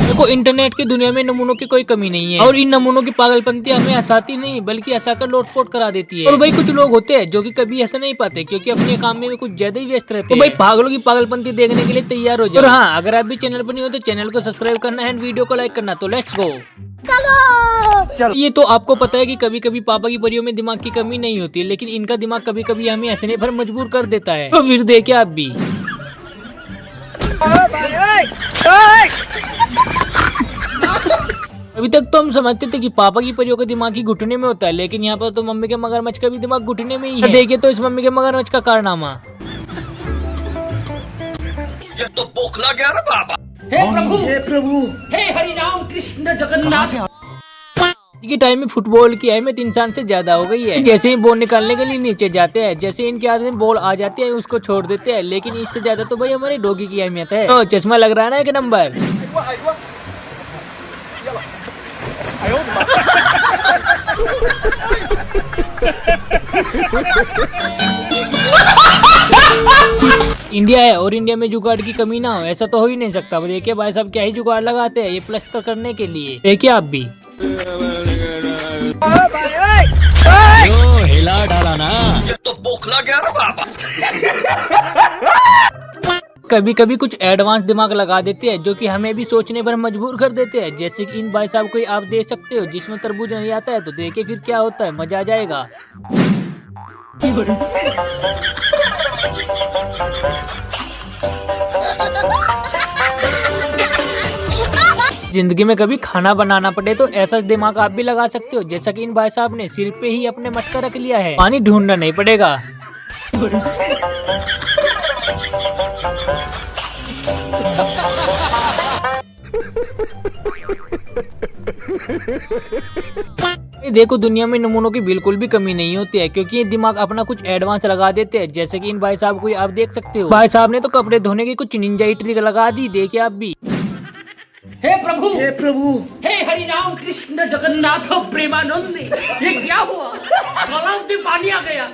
देखो इंटरनेट की दुनिया में नमूनों की कोई कमी नहीं है और इन नमूनों की पागलपंती हमें हंसाती नहीं बल्कि हंसाकर लोटपोट करा देती है। और भाई कुछ लोग होते हैं जो कि कभी ऐसा नहीं पाते क्योंकि अपने काम में कुछ ज्यादा ही व्यस्त रहते हैं। तो भाई पागलों की पागलपंती देखने के लिए तैयार हो जाओ। और हाँ, अगर आप भी चैनल पर नहीं हो तो चैनल को सब्सक्राइब करना एंड वीडियो को लाइक करना। तो लेट्स गो। ये तो आपको पता है कि कभी कभी पापा की परियों में दिमाग की कमी नहीं होती, लेकिन इनका दिमाग कभी कभी हमें हंसने पर मजबूर कर देता है। तो फिर देखे आप भी। अभी तक तो हम समझते थे कि पापा की परियों का दिमाग ही घुटने में होता है, लेकिन यहाँ पर तो मम्मी के मगरमच्छ का भी दिमाग घुटने में ही है। देखिए तो इस मम्मी के मगरमच्छ का कारनामा। ये तो बौखला गया ना बाबा। हे प्रभु, हे हरि राम कृष्ण जगन्नाथ। के टाइम में फुटबॉल की अहमियत इंसान से ज्यादा हो गई है। जैसे ही बॉल निकालने के लिए नीचे जाते हैं, जैसे इनके हाथ में बॉल आ जाती है उसको छोड़ देते हैं, लेकिन इससे ज्यादा तो भाई हमारे डॉगी की अहमियत है। तो चश्मा लग रहा है ना एक नंबर। इंडिया है और इंडिया में जुगाड़ की कमी ना हो ऐसा तो हो ही नहीं सकता। देखिए भाई साहब क्या ही जुगाड़ लगाते हैं ये प्लास्टर करने के लिए। देखिए आप भी हिला डाला ना, ये तो बौखला गया ना बाबा। कभी कभी कुछ एडवांस दिमाग लगा देते हैं जो कि हमें भी सोचने पर मजबूर कर देते हैं। जैसे कि इन भाई साहब को आप देख सकते हो जिसमें तरबूज नहीं आता है, तो देखिए फिर क्या होता है, मजा आ जाएगा। जिंदगी में कभी खाना बनाना पड़े तो ऐसा दिमाग आप भी लगा सकते हो जैसा कि इन भाई साहब ने सिर पे ही अपने मटका रख लिया है, पानी ढूंढना नहीं पड़ेगा। देखो दुनिया में नमूनों की बिल्कुल भी कमी नहीं होती है क्योंकि ये दिमाग अपना कुछ एडवांस लगा देते हैं। जैसे कि इन भाई साहब को आप देख सकते हो, भाई साहब ने तो कपड़े धोने की कुछ निंजा ट्रिक लगा दी। देखिए आप भी। हे प्रभु, हे प्रभु, हे हरि राम कृष्ण जगन्नाथ प्रेमानंद। ये क्या हुआ? गलाव में पानी आ गया,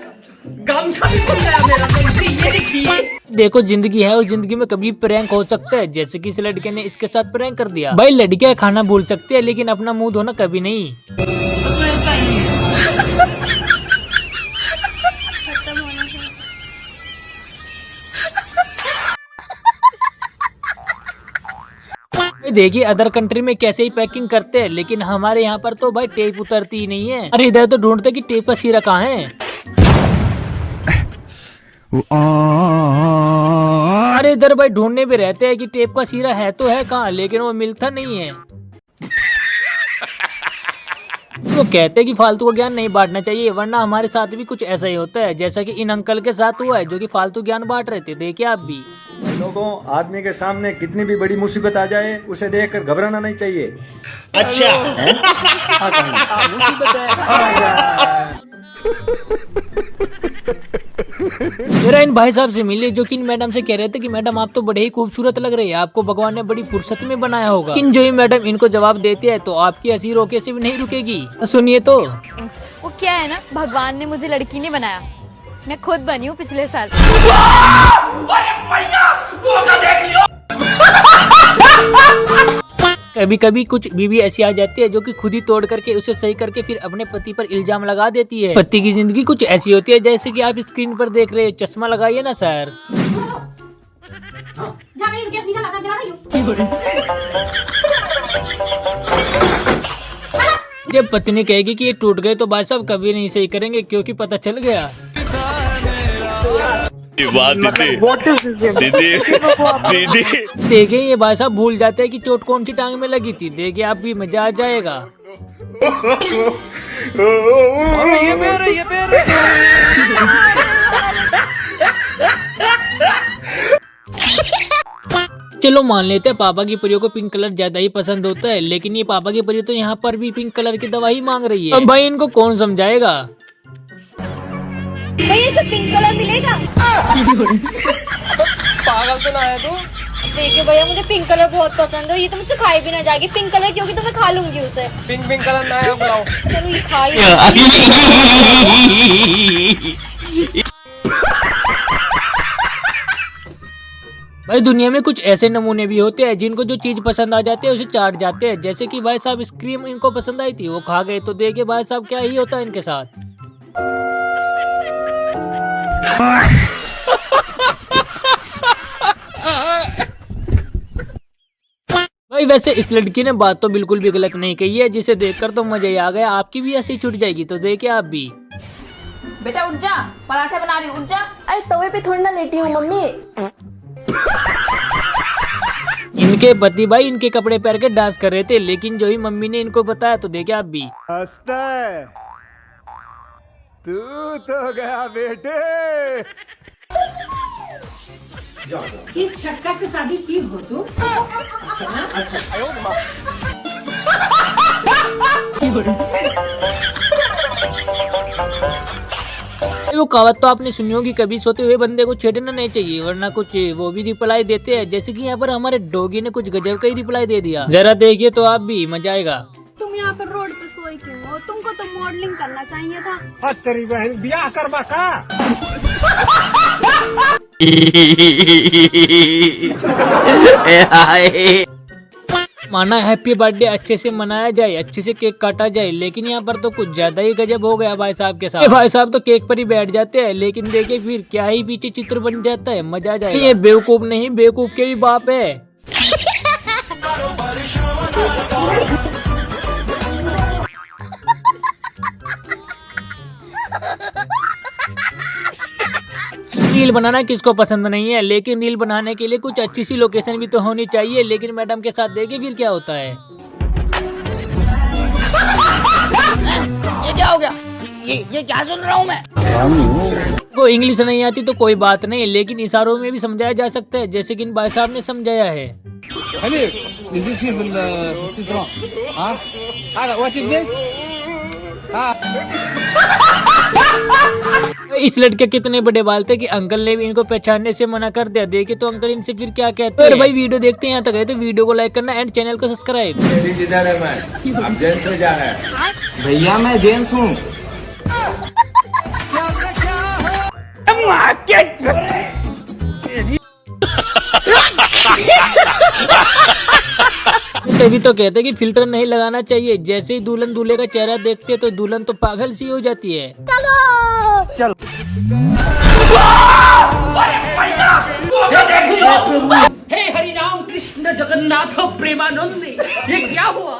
गामछा भी खुल गया मेरा। ये देखिए, देखो जिंदगी है और जिंदगी में कभी प्रैंक हो सकता है। जैसे कि इस लड़के ने इसके साथ प्रैंक कर दिया। भाई लड़कियां खाना भूल सकती है लेकिन अपना मुंह धोना कभी नहीं। देखिए अदर कंट्री में कैसे ही पैकिंग करते हैं, लेकिन हमारे यहाँ पर तो भाई टेप उतरती ही नहीं है। अरे इधर तो ढूंढते कि टेप का सिरा कहाँ है। अरे इधर भाई ढूंढने भी रहते हैं कि टेप का सिरा है तो है कहाँ, लेकिन वो मिलता नहीं है। तो कहते हैं कि फालतू का ज्ञान नहीं बांटना चाहिए, वरना हमारे साथ भी कुछ ऐसा ही होता है जैसा कि इन अंकल के साथ हुआ है जो कि फालतू ज्ञान बांट रहे थे। देखिए आप भी। लोगों, आदमी के सामने कितनी भी बड़ी मुसीबत आ जाए उसे देखकर घबराना नहीं चाहिए। अच्छा मुसीबत है। मेरा इन भाई साहब से मिले जो कि इन मैडम से कह रहे थे कि मैडम आप तो बड़े ही खूबसूरत लग रही है, आपको भगवान ने बड़ी फुर्सत में बनाया होगा। इन जो ही मैडम इनको जवाब देते हैं तो आपकी हंसी रोके से भी नहीं रुकेगी। सुनिए तो। वो क्या है ना, भगवान ने मुझे लड़की नहीं बनाया, मैं खुद बनी हूँ पिछले साल। कभी कभी कुछ बीवी ऐसी आ जाती है जो कि खुद ही तोड़ करके उसे सही करके फिर अपने पति पर इल्जाम लगा देती है। पति की जिंदगी कुछ ऐसी होती है जैसे कि आप स्क्रीन पर देख रहे हैं। चश्मा लगाइए ना सर। जब पत्नी कहेगी कि ये टूट गए तो भाई साहब कभी नहीं सही करेंगे क्योंकि पता चल गया। दीदी देखिए ये भाई साहब भूल जाते हैं कि चोट कौन सी टांग में लगी थी। देखिए आप भी, मजा आ जाएगा। चलो मान लेते हैं पापा की परियों को पिंक कलर ज्यादा ही पसंद होता है, लेकिन ये पापा की परी तो यहाँ पर भी पिंक कलर की दवा ही मांग रही है। अब भाई इनको कौन समझाएगा। भैया इसे पिंक कलर मिलेगा? पागल तो ना है तू? देखिए भैया मुझे पिंक कलर बहुत पसंद है, ये तो मुझसे खाई भी ना जाएगी। पिंक कलर क्योंकि तो मैं खा लूंगी उसे। पिंक पिंक कलर ना है बुलाओ। चलो ये खाई। भाई दुनिया में कुछ ऐसे नमूने भी होते हैं जिनको जो चीज पसंद आ जाती है उसे चाट जाते हैं। जैसे कि भाई साहब आइसक्रीम इनको पसंद आई थी, वो खा गए, तो देखिए भाई साहब क्या ही होता है इनके साथ। भाई वैसे इस लड़की ने बात तो बिल्कुल भी गलत नहीं कही है, जिसे देखकर तो मजा ही आ गया। आपकी भी ऐसी छूट जाएगी, तो देखिए आप भी। बेटा उठ जा, पराठे बना रही हूँ, उठ जा। अरे तवे पे थोड़ी ना लेटी हूँ मम्मी। इनके पति भाई इनके कपड़े पहन के डांस कर रहे थे, लेकिन जो ही मम्मी ने इनको बताया तो देखिए आप भी। हंसता है तू तो गया बेटे। किस छक्का से शादी की हो तू? वो कहावत तो आपने सुनी होगी, कभी सोते हुए बंदे को छेड़ना नहीं चाहिए वरना कुछ वो भी रिप्लाई देते हैं। जैसे कि यहाँ पर हमारे डॉगी ने कुछ गजब का ही रिप्लाई दे दिया, जरा देखिए तो आप भी, मजा आएगा। तुम यहाँ पर रोड पे सोई क्यों हो? तुमको तो मॉडलिंग करना चाहिए था। तेरी बहन ब्याह करवा का। माना हैप्पी बर्थडे अच्छे से मनाया जाए, अच्छे से केक काटा जाए, लेकिन यहाँ पर तो कुछ ज्यादा ही गजब हो गया भाई साहब के साथ। भाई साहब तो केक पर ही बैठ जाते हैं, लेकिन देखिए फिर क्या ही पीछे चित्र बन जाता है, मजा आ जाए। ये बेवकूफ नहीं, बेवकूफ के भी बाप है। रील बनाना किसको पसंद नहीं है, लेकिन रील बनाने के लिए कुछ अच्छी सी लोकेशन भी तो होनी चाहिए। लेकिन मैडम के साथ देखिए फिर क्या होता है। ये क्या हो गया? ये क्या सुन रहा हूँ मैं? को इंग्लिश नहीं आती तो कोई बात नहीं, लेकिन इशारों में भी समझाया जा सकता है, जैसे कि इन भाई साहब ने समझाया है। इस लड़के कितने बड़े बाल थे कि अंकल ने भी इनको पहचानने से मना कर दिया। देखिए तो अंकल इनसे फिर क्या कहते हैं। भाई वीडियो देखते हैं यहाँ तक है तो वीडियो को लाइक करना एंड चैनल को सब्सक्राइब। भैया मैं जेंट्स हूँ। तभी तो कहते कि फिल्टर नहीं लगाना चाहिए। जैसे ही दुल्हन दूल्हे का चेहरा देखते हैं तो दुल्हन तो पागल सी हो जाती है। चलो हे हरि राम कृष्ण जगन्नाथ प्रेमानंदी, ये क्या हुआ?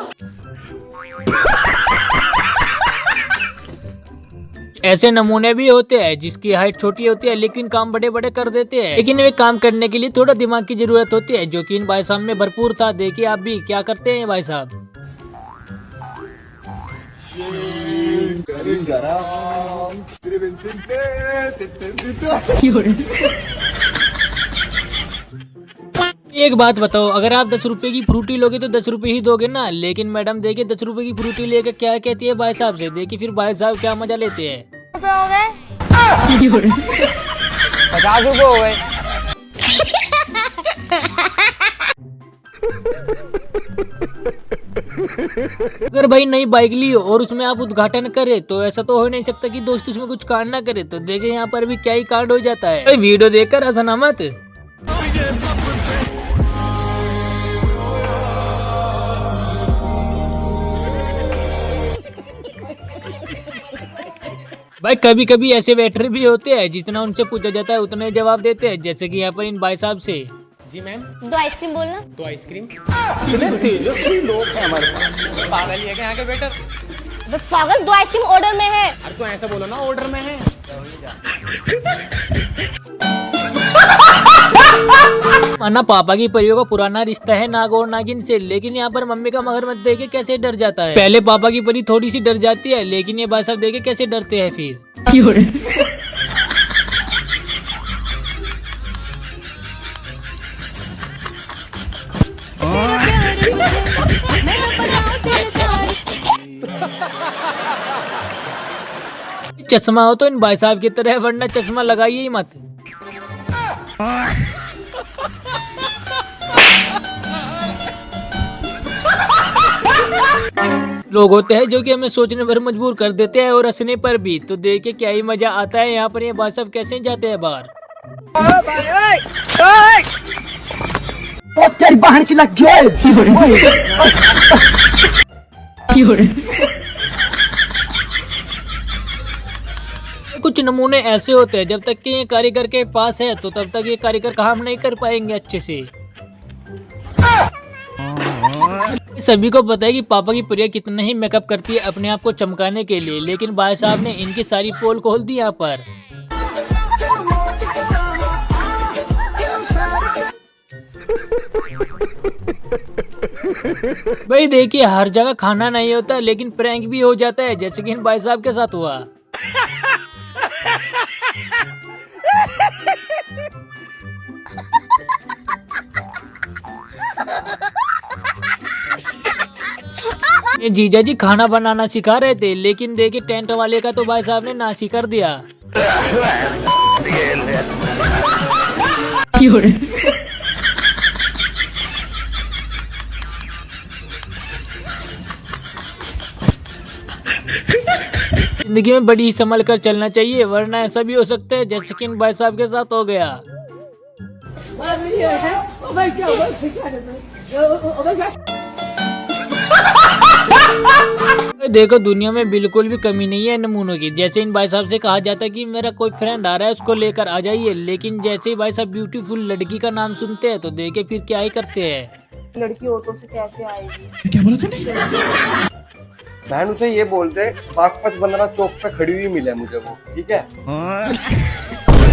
ऐसे नमूने भी होते हैं जिसकी हाइट छोटी होती है लेकिन काम बड़े बड़े कर देते हैं, लेकिन वे काम करने के लिए थोड़ा दिमाग की जरूरत होती है, जो कि इन भाई साहब में भरपूर था। देखिए आप भी क्या करते हैं भाई साहब। एक बात बताओ, अगर आप 10 रुपए की फ्रूटी लोगे तो 10 रुपए ही दोगे ना, लेकिन मैडम देखिए 10 रुपए की फ्रूटी लेकर क्या कहती है भाई साहब से। देखिए फिर भाई साहब क्या मजा लेते हैं। हो गए 50 रुपए हो गए। अगर भाई नई बाइक ली हो और उसमें आप उद्घाटन करे तो ऐसा तो हो नहीं सकता कि दोस्त उसमें कुछ कांड ना करे। तो देखिए यहाँ पर भी क्या ही कांड हो जाता है। वीडियो देखकर हंसना मत। भाई कभी कभी ऐसे वेटर भी होते हैं जितना उनसे पूछा जाता है उतने जवाब देते हैं, जैसे कि यहाँ पर इन भाई साहब से। जी मैम 2 आइसक्रीम बोलना। 2 आइसक्रीम। इतने तेजस्वी लोग हैं हमारे पास। पागल ही है क्या यहाँ के वेटर? पागल 2 आइसक्रीम ऑर्डर में है। अरे तो ऐसा बोलो ना ऑर्डर में है। माना पापा की परियों का पुराना रिश्ता है नाग और नागिन से, लेकिन यहाँ पर मम्मी का मगरमच्छ देखे कैसे डर जाता है। पहले पापा की परी थोड़ी सी डर जाती है, लेकिन ये भाई साहब देखे कैसे डरते हैं फिर। चश्मा हो तो इन भाई साहब की तरह, वरना चश्मा लगाइए ही मत। लोग होते हैं जो कि हमें सोचने पर मजबूर कर देते हैं और हंसने पर भी। तो देखिए क्या ही मजा आता है। यहाँ पर ये भाई साहब कैसे जाते हैं बाहर। तेरी बहन की लग कुछ नमूने ऐसे होते हैं, जब तक कि ये कारीगर के पास है तो तब तक ये कारीगर काम नहीं कर पाएंगे अच्छे से। सभी को पता है कि पापा की प्रिया कितना ही मेकअप करती है अपने आप को चमकाने के लिए, लेकिन भाई साहब ने इनकी सारी पोल खोल दी यहाँ पर। भाई देखिए हर जगह खाना नहीं होता, लेकिन प्रैंक भी हो जाता है, जैसे कि इन भाई साहब के साथ हुआ। ये जीजा जी खाना बनाना सिखा रहे थे, लेकिन देखिए टेंट वाले का तो भाई साहब ने नासी कर दिया। जिंदगी में बड़ी संभल कर चलना चाहिए, वरना ऐसा भी हो सकता है जैसे कि इन भाई साहब के साथ हो गया। देखो दुनिया में बिल्कुल भी कमी नहीं है नमूनों की। जैसे इन भाई साहब से कहा जाता है कि मेरा कोई फ्रेंड आ रहा है उसको लेकर आ जाइए, लेकिन जैसे ही भाई साहब ब्यूटीफुल लड़की का नाम सुनते हैं तो देखे फिर क्या ही करते हैं। लड़की ऑटो से कैसे आएगी? क्या बोला तूने? बहन उसे ये बोलते बागपत 15 चौक पे खड़ी हुई मिले मुझे वो, ठीक है?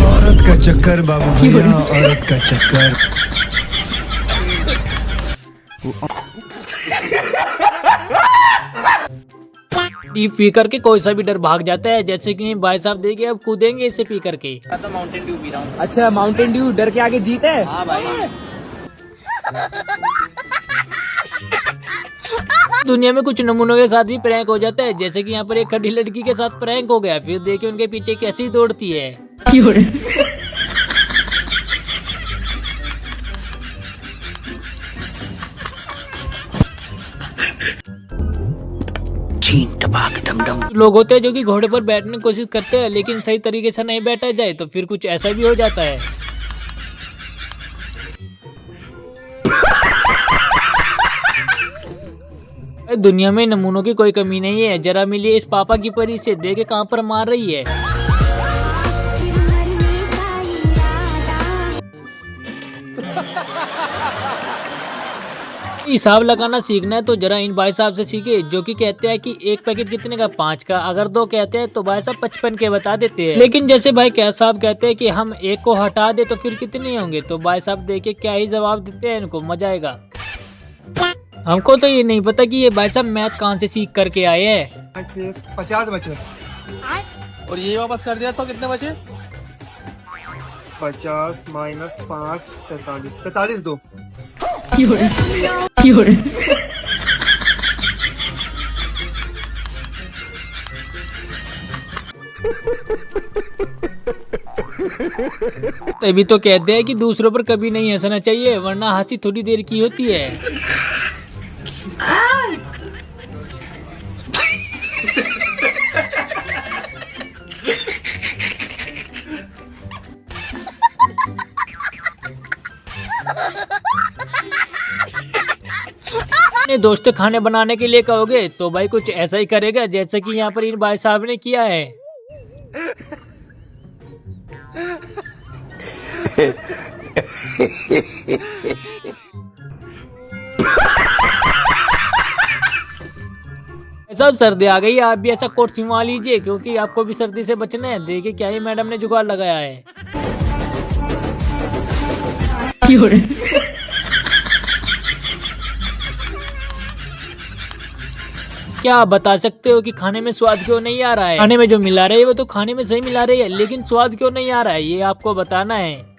औरत का चक्कर बाबू भैया, औरत का चक्कर। ये पी करके कोई सा भी डर भाग जाता है, जैसे कि भाई साहब देखिए अब कूदेंगे इसे पी करके। तो माउंटेन ड्यू पी रहा हूँ। अच्छा माउंटेन ड्यू डर के आगे जीत है। हाँ भाई। दुनिया में कुछ नमूनों के साथ भी प्रैंक हो जाता है, जैसे कि यहाँ पर एक खड़ी लड़की के साथ प्रैंक हो गया, फिर देखिए उनके पीछे कैसी दौड़ती है। लोग होते हैं जो कि घोड़े पर बैठने की कोशिश करते हैं, लेकिन सही तरीके से नहीं बैठा जाए तो फिर कुछ ऐसा भी हो जाता है। दुनिया में नमूनों की कोई कमी नहीं है। जरा मिलिए इस पापा की परी से, देखे कहाँ पर मार रही है। हिसाब लगाना सीखना है तो जरा इन भाई साहब से सीखे, जो कि कहते हैं कि एक पैकेट कितने का? 5 का। अगर 2 कहते हैं तो भाई साहब 55 के बता देते हैं। लेकिन जैसे भाई क्या साहब कहते हैं कि हम एक को हटा दे तो फिर कितने होंगे, तो भाई साहब देखिए क्या ही जवाब देते हैं, इनको मजा आएगा। हमको तो ये नहीं पता कि ये भाई साहब मैथ कहाँ से सीख करके आए हैं। 50 बचे और ये वापस कर दिया तो कितने बचे? 50 माइनस 5 43 43 दो। तभी तो कहते हैं कि दूसरों पर कभी नहीं हंसना चाहिए, वरना हंसी थोड़ी देर की होती है। अपने दोस्त खाने बनाने के लिए कहोगे तो भाई कुछ ऐसा ही करेगा, जैसे कि यहाँ पर इन भाई साहब ने किया है। सब सर्दी आ गई, आप भी ऐसा कोट सिलवा लीजिए, क्योंकि आपको भी सर्दी से बचना है। देखिए क्या ही मैडम ने जुगाड़ लगाया है। क्या आप बता सकते हो कि खाने में स्वाद क्यों नहीं आ रहा है? खाने में जो मिला रही है वो तो खाने में सही मिला रही है, लेकिन स्वाद क्यों नहीं आ रहा है, ये आपको बताना है।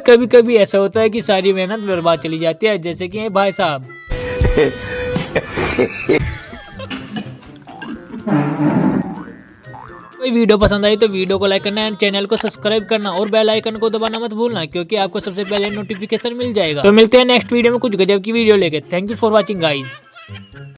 कभी कभी ऐसा होता है कि सारी मेहनत बर्बाद चली जाती है, जैसे कि भाई साहब। कोई वीडियो पसंद आई तो वीडियो को लाइक करना एंड चैनल को सब्सक्राइब करना और बेल आइकन को दबाना मत भूलना, क्योंकि आपको सबसे पहले नोटिफिकेशन मिल जाएगा। तो मिलते हैं नेक्स्ट वीडियो में कुछ गजब की वीडियो लेके। Thank you for watching guys.